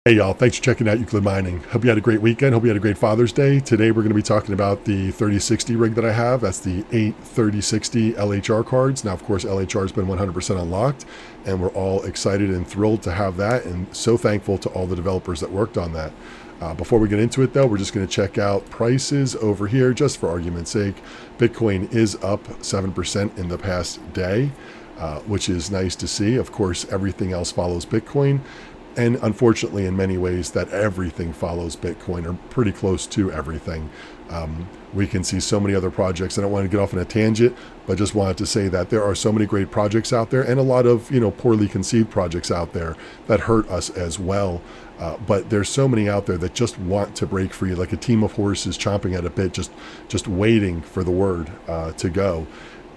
Hey y'all, thanks for checking out Euclid Mining. Hope you had a great weekend. Hope you had a great Father's Day. Today we're going to be talking about the 3060 rig that I have. That's the 8 3060 LHR cards. Now, of course, LHR has been 100% unlocked, and we're all excited and thrilled to have that, and so thankful to all the developers that worked on that. Before we get into it, though, we're just going to check out prices over here, just for argument's sake. Bitcoin is up 7% in the past day, which is nice to see. Of course, everything else follows Bitcoin. And unfortunately, in many ways, that everything follows Bitcoin, or pretty close to everything. We can see so many other projects. I don't want to get off on a tangent, but just wanted to say that there are so many great projects out there, and a lot of poorly conceived projects out there that hurt us as well. But there's so many out there that just want to break free, like a team of horses chomping at a bit, just waiting for the word to go.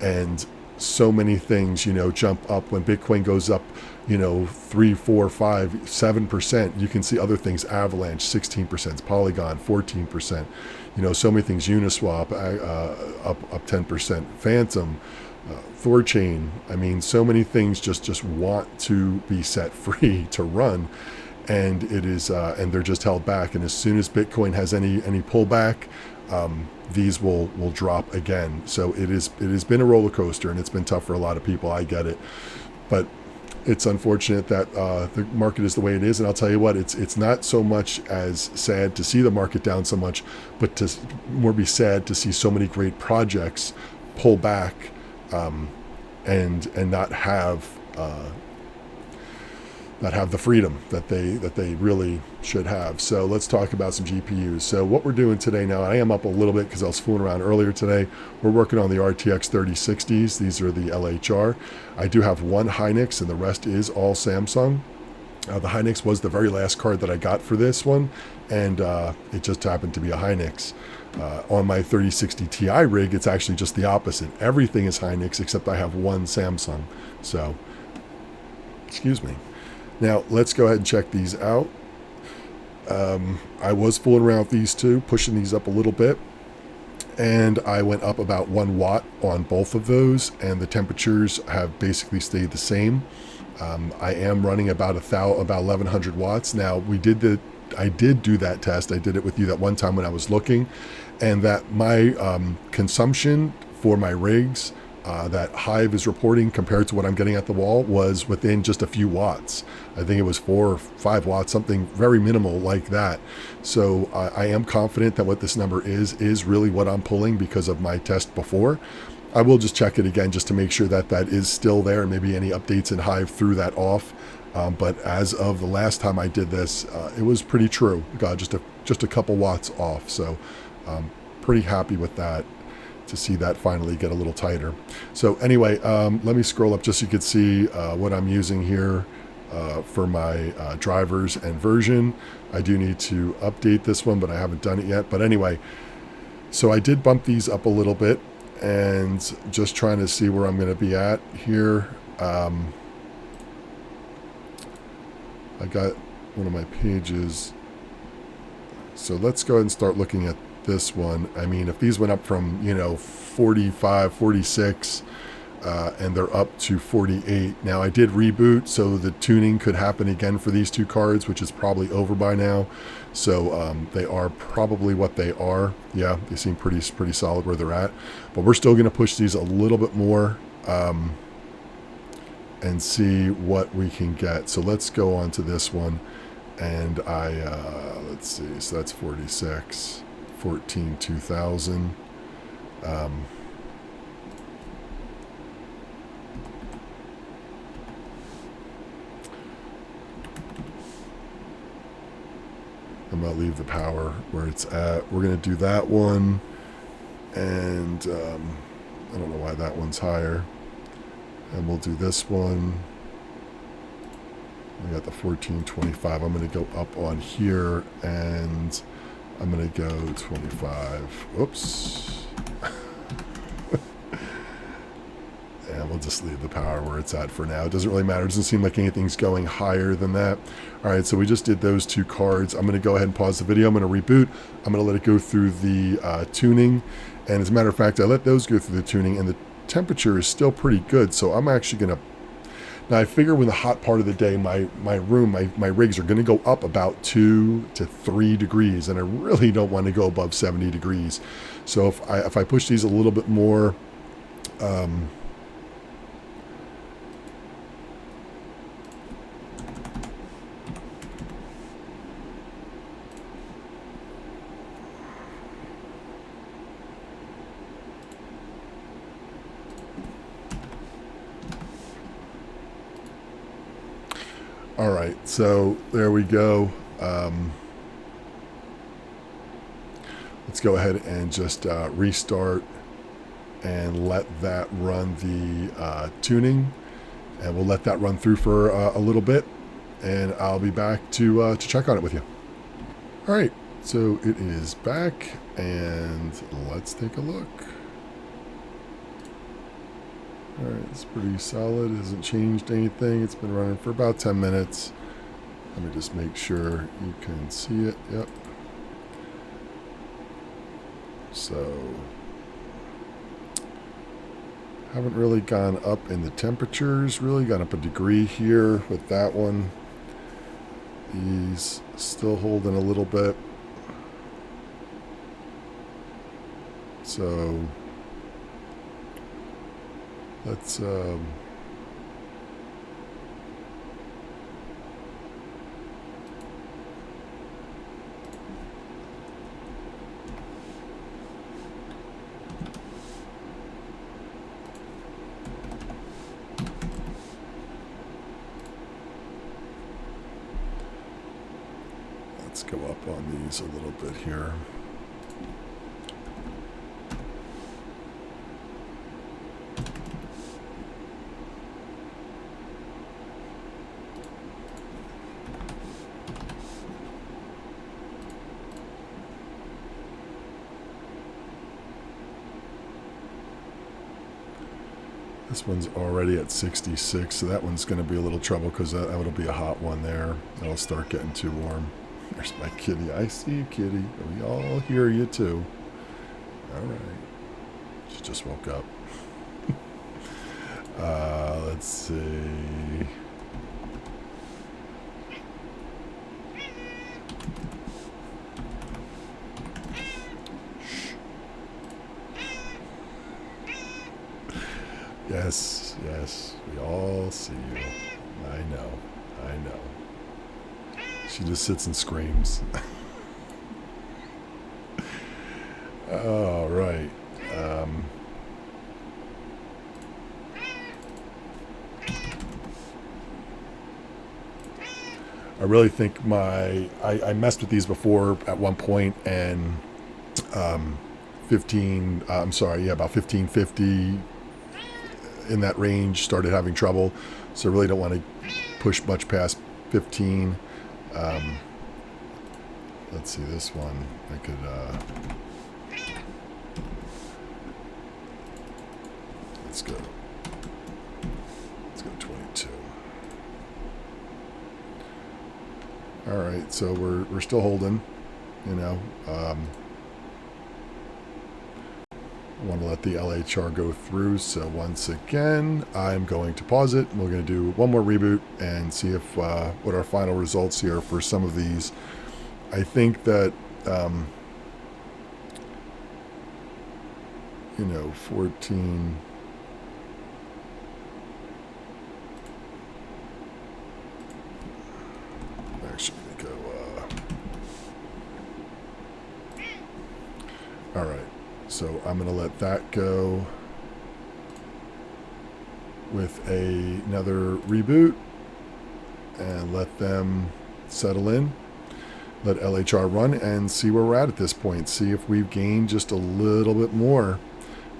And so many things, jump up when Bitcoin goes up, 3, 4, 5, 7%. You can see other things, Avalanche, 16%, Polygon, 14%. So many things, Uniswap, up 10%, Phantom, Thorchain. I mean, so many things just want to be set free to run. And it is, and they're just held back. And as soon as Bitcoin has any pullback, these will drop again. So it has been a roller coaster, and it's been tough for a lot of people. I get it, but it's unfortunate that the market is the way it is. And I'll tell you what, it's not so much as sad to see the market down so much, but to more be sad to see so many great projects pull back, and not have the freedom that they really should have. So let's talk about some GPUs. So what we're doing today now, I am up a little bit because I was fooling around earlier today. We're working on the RTX 3060s. These are the LHR. I do have one Hynix, and the rest is all Samsung. The Hynix was the very last card that I got for this one, and it just happened to be a Hynix. On my 3060 Ti rig, it's actually just the opposite. Everything is Hynix except I have one Samsung. So, excuse me. Now, let's go ahead and check these out. I was fooling around with these two, pushing these up a little bit, and I went up about 1 watt on both of those, and the temperatures have basically stayed the same. I am running about 1100 watts. Now, I did do that test. I did it with you that one time when I was looking, and that my consumption for my rigs, that Hive is reporting compared to what I'm getting at the wall, was within just a few watts. I think it was 4 or 5 watts, something very minimal like that. So I am confident that what this number is really what I'm pulling because of my test before. I will just check it again just to make sure that that is still there, and maybe any updates in Hive threw that off. But as of the last time I did this, it was pretty true. Got just a couple watts off. So pretty happy with that, to see that finally get a little tighter. So anyway, let me scroll up just so you can see what I'm using here for my drivers and version. I do need to update this one, but I haven't done it yet. But anyway, so I did bump these up a little bit, and just trying to see where I'm going to be at here. I got one of my pages. So let's go ahead and start looking at this one. I mean, if these went up from 45, 46, and they're up to 48 now. I did reboot, so the tuning could happen again for these two cards, which is probably over by now. So they are probably what they are. Yeah, they seem pretty solid where they're at, but we're still going to push these a little bit more, and see what we can get. So let's go on to this one, and let's see, so that's 46, 14, 2000. I'm going to leave the power where it's at. We're going to do that one, and I don't know why that one's higher. And we'll do this one. We got the 1425. I'm going to go up on here, and I'm going to go 25. Oops. And we'll just leave the power where it's at for now. It doesn't really matter. It doesn't seem like anything's going higher than that. All right, so we just did those two cards. I'm going to go ahead and pause the video. I'm going to reboot. I'm going to let it go through the tuning. And as a matter of fact, I let those go through the tuning, and the temperature is still pretty good. So I'm actually going to Now I figure when the hot part of the day, my rigs are going to go up about 2 to 3 degrees, and I really don't want to go above 70 degrees. So if I push these a little bit more, all right, so there we go. Let's go ahead and just restart and let that run the tuning, and we'll let that run through for a little bit, and I'll be back to check on it with you. All right, so it is back, and let's take a look. All right, it's pretty solid. It hasn't changed anything. It's been running for about 10 minutes. Let me just make sure you can see it. Yep. So, haven't really gone up in the temperatures. Really gone up a degree here with that one. These still holding a little bit. So, let's go up on these a little bit here. This one's already at 66, so that one's going to be a little trouble because that'll be a hot one there. That'll start getting too warm. There's my kitty. I see you, kitty. We all hear you, too. All right. She just woke up. Let's see. Yes, yes, we all see you. I know, I know. She just sits and screams. All right. I really think I messed with these before at one point, and about 1550 in that range started having trouble, so I really don't want to push much past 15. Let's see, this one I could let's go 22. All right, so we're still holding, you know. Want to let the LHR go through, so once again I'm going to pause it. We're going to do one more reboot and see if what our final results here for some of these. I think that 14. Actually, go. All right. So I'm going to let that go with another reboot and let them settle in. Let LHR run and see where we're at this point. See if we've gained just a little bit more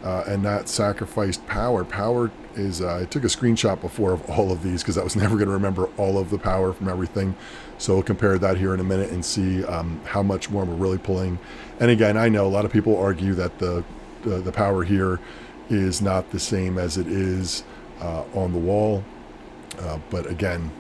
and not sacrificed power. Power is, I took a screenshot before of all of these because I was never going to remember all of the power from everything. So we'll compare that here in a minute and see how much more we're really pulling. And again, I know a lot of people argue that the power here is not the same as it is on the wall. But again,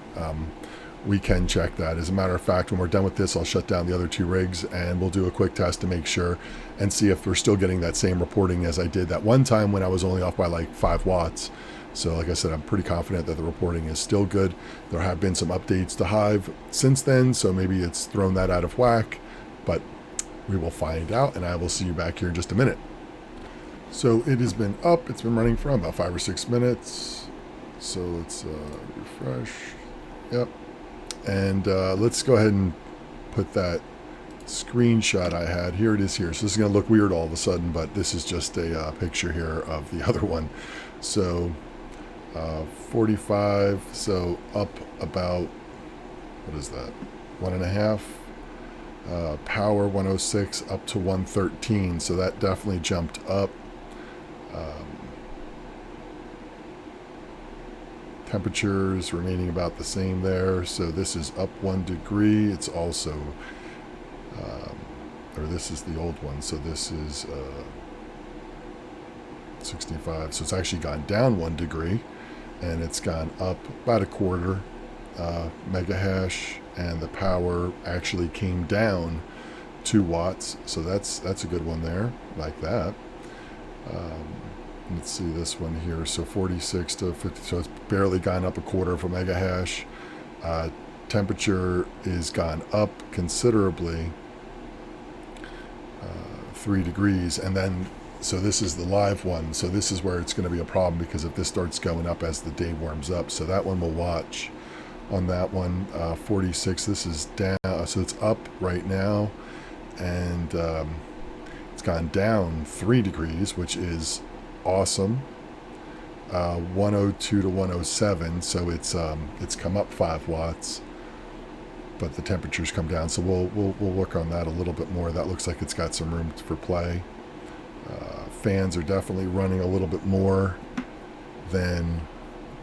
we can check that. As a matter of fact, when we're done with this, I'll shut down the other two rigs and we'll do a quick test to make sure and see if we're still getting that same reporting as I did that one time when I was only off by like 5 watts. So like I said, I'm pretty confident that the reporting is still good. There have been some updates to Hive since then, so maybe it's thrown that out of whack, but we will find out, and I will see you back here in just a minute. So it has been up. It's been running for about 5 or 6 minutes. So let's refresh. Yep. And let's go ahead and put that screenshot I had. Here it is here. So this is going to look weird all of a sudden, but this is just a picture here of the other one. So 45, so up about, what is that, 1.5. Power 106 up to 113, so that definitely jumped up. Temperatures remaining about the same there, so this is up 1 degree. It's also or this is the old one, so this is 65, so it's actually gone down 1 degree, and it's gone up about a quarter mega hash, and the power actually came down 2 watts, so that's a good one there, like that. Let's see this one here, so 46 to 50, so it's barely gone up a quarter of a mega hash. Temperature is gone up considerably, 3 degrees, and then so this is the live one, so this is where it's going to be a problem, because if this starts going up as the day warms up, so that one we'll watch. On that one, 46, this is down, so it's up right now, and it's gone down 3 degrees, which is awesome. 102 to 107, so it's come up 5 watts, but the temperatures come down, so we'll work on that a little bit more. That looks like it's got some room for play. Fans are definitely running a little bit more than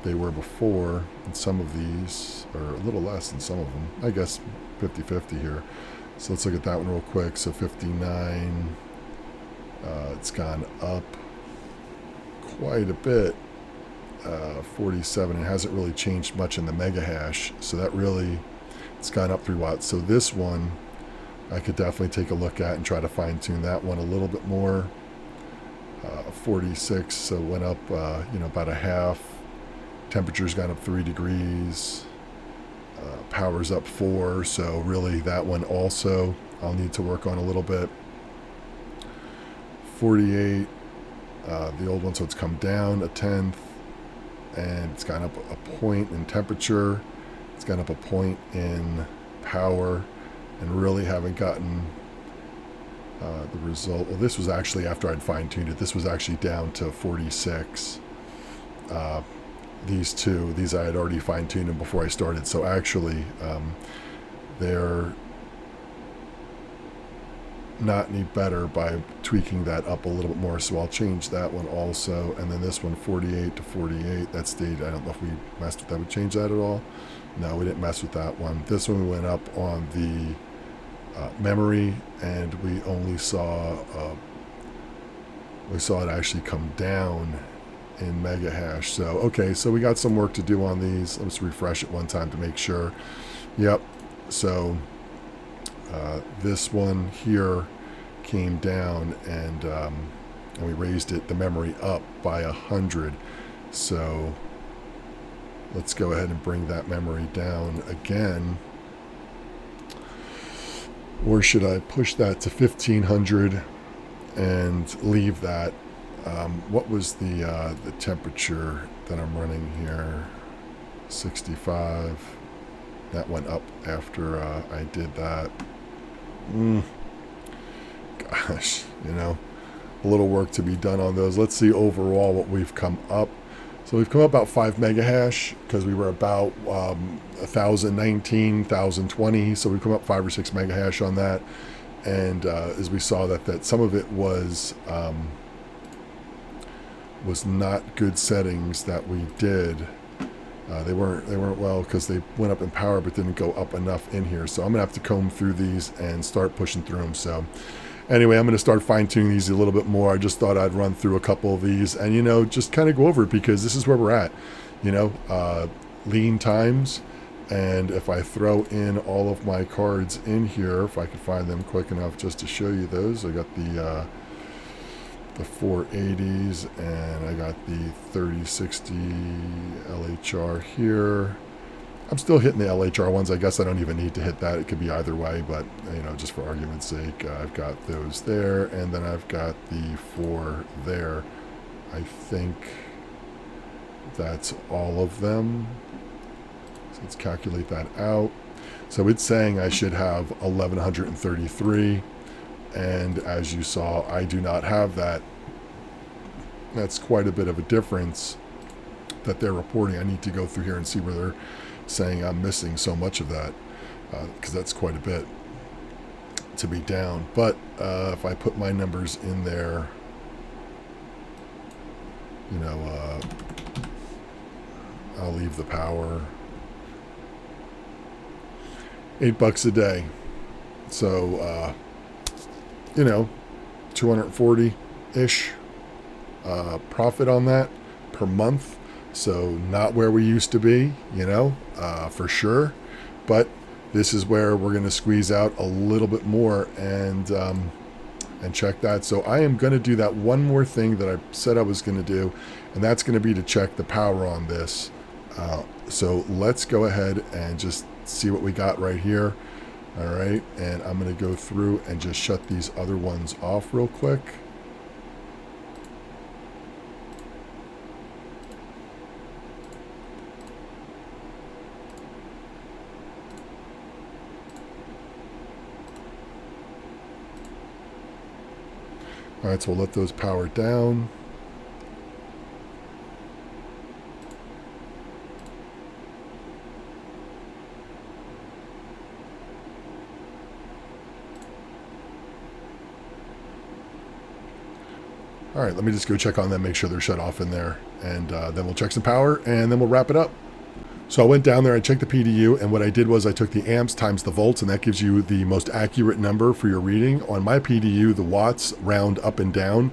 they were before, and some of these are a little less than some of them. I guess 50-50 here. So let's look at that one real quick. So 59, it's gone up quite a bit. 47, it hasn't really changed much in the mega hash, so that really, it's gone up 3 watts. So this one I could definitely take a look at and try to fine tune that one a little bit more. 46, so it went up about a half. Temperature's gone up 3 degrees. Power's up 4, so really that one also I'll need to work on a little bit. 48, the old one, so it's come down 1/10, and it's gone up a point in temperature. It's gone up a point in power, and really haven't gotten the result. Well, this was actually after I'd fine-tuned it. This was actually down to 46. These I had already fine-tuned them before I started, so actually they're not any better by tweaking that up a little bit more, so I'll change that one also. And then this one, 48 to 48, that stayed. I don't know if we messed with that. We changed that at all? No, we didn't mess with that one. This one we went up on the memory, and we only saw it actually come down in mega hash. So okay, so we got some work to do on these. Let's refresh it one time to make sure. Yep, so this one here came down, and we raised the memory up by 100. So let's go ahead and bring that memory down again. Or should I push that to 1500 and leave that? What was the temperature that I'm running here? 65. That went up after I did that. Gosh, a little work to be done on those. Let's see overall what we've come up. So we've come up about 5 mega hash, because we were about 1019, 1020. So we've come up 5 or 6 mega hash on that. And as we saw that some of it was not good settings that we did. They weren't well, because they went up in power but didn't go up enough in here. So I'm gonna have to comb through these and start pushing through them. So anyway, I'm gonna start fine-tuning these a little bit more. I just thought I'd run through a couple of these and just kind of go over it, because this is where we're at. Lean times, and if I throw in all of my cards in here, if I can find them quick enough just to show you those. I got the the 480s, and I got the 3060 LHR here. I'm still hitting the LHR ones. I guess I don't even need to hit that. It could be either way, but just for argument's sake, I've got those there, and then I've got the 4 there. I think that's all of them. So let's calculate that out. So it's saying I should have 1133, and as you saw, I do not have that. That's quite a bit of a difference that they're reporting. I need to go through here and see where they're saying I'm missing so much of that, because that's quite a bit to be down. But if I put my numbers in there, I'll leave the power. $8 a day. So, 240-ish profit on that per month. So not where we used to be, for sure. But this is where we're going to squeeze out a little bit more and check that. So I am going to do that one more thing that I said I was going to do, and that's going to be to check the power on this. So let's go ahead and just see what we got right here. All right, and I'm going to go through and just shut these other ones off real quick. All right, so we'll let those power down. All right, let me just go check on them, make sure they're shut off in there, and then we'll check some power, and then we'll wrap it up. So I went down there, I checked the PDU, and what I did was I took the amps times the volts, and that gives you the most accurate number for your reading. On my PDU, the watts round up and down,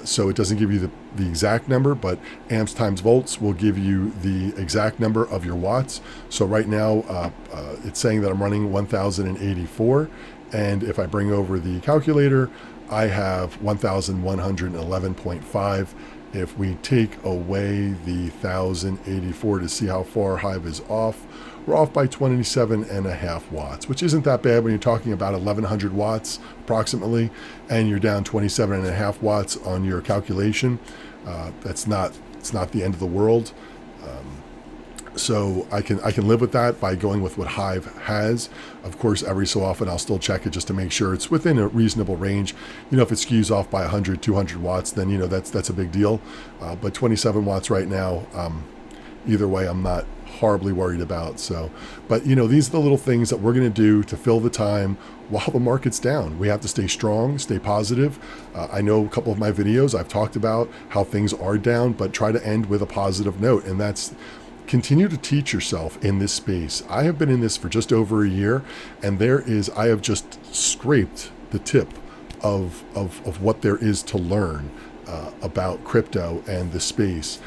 so it doesn't give you the exact number, but amps times volts will give you the exact number of your watts. So right now, it's saying that I'm running 1084, and if I bring over the calculator, I have 1111.5. If we take away the 1084 to see how far Hive is off, we're off by 27.5 watts, which isn't that bad when you're talking about 1100 watts approximately, and you're down 27.5 watts on your calculation. It's not the end of the world. So I can live with that by going with what Hive has. Of course, every so often I'll still check it just to make sure it's within a reasonable range. If it skews off by 100, 200 watts, then that's a big deal. But 27 watts right now, either way, I'm not horribly worried about. So, but these are the little things that we're going to do to fill the time while the market's down. We have to stay strong, stay positive. I know a couple of my videos I've talked about how things are down, but try to end with a positive note, and that's continue to teach yourself in this space. I have been in this for just over a year, and I have just scraped the tip of what there is to learn about crypto and the space.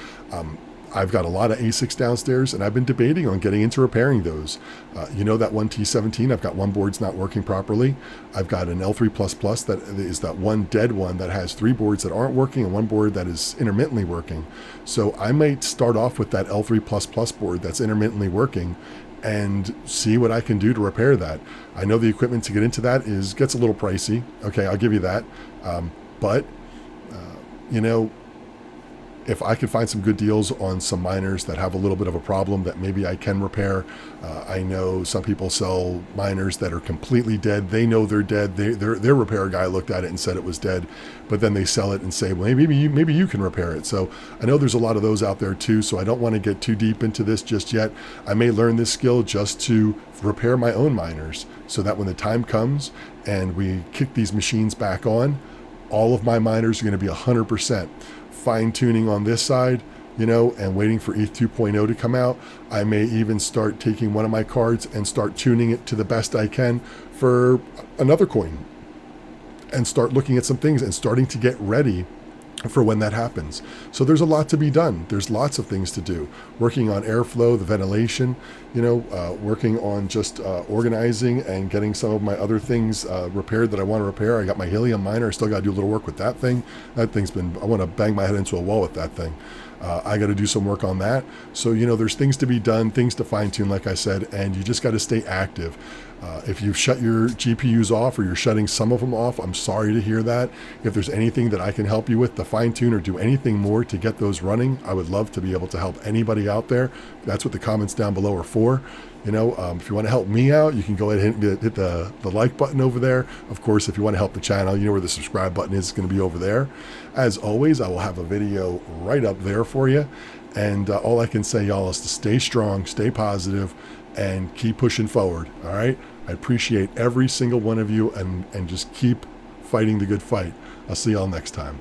I've got a lot of ASICs downstairs, and I've been debating on getting into repairing those. That one T17, I've got one board's not working properly. I've got an L3++ that is that one dead one that has 3 boards that aren't working and 1 board that is intermittently working. So I might start off with that L3++ board that's intermittently working and see what I can do to repair that. I know the equipment to get into that gets a little pricey. Okay, I'll give you that. But if I could find some good deals on some miners that have a little bit of a problem that maybe I can repair. I know some people sell miners that are completely dead. They know they're dead. Their repair guy looked at it and said it was dead, but then they sell it and say, well, maybe you can repair it. So I know there's a lot of those out there too, so I don't want to get too deep into this just yet. I may learn this skill just to repair my own miners so that when the time comes and we kick these machines back on, all of my miners are going to be 100%. Fine-tuning on this side, and waiting for ETH 2.0 to come out. I may even start taking one of my cards and start tuning it to the best I can for another coin and start looking at some things and starting to get ready for when that happens. So there's a lot to be done. There's lots of things to do. Working on airflow, the ventilation, working on just organizing and getting some of my other things repaired that I want to repair. I got my helium miner. I still got to do a little work with that thing. That thing's been, I want to bang my head into a wall with that thing. I got to do some work on that. So, there's things to be done, things to fine tune, like I said, and you just got to stay active. If you've shut your GPUs off or you're shutting some of them off, I'm sorry to hear that. If there's anything that I can help you with to fine tune or do anything more to get those running, I would love to be able to help anybody out there. That's what the comments down below are for. If you want to help me out, you can go ahead and hit the like button over there. Of course, if you want to help the channel, you know where the subscribe button is. It's going to be over there. As always, I will have a video right up there for you. And all I can say, y'all, is to stay strong, stay positive, and keep pushing forward. All right. I appreciate every single one of you, and just keep fighting the good fight. I'll see y'all next time.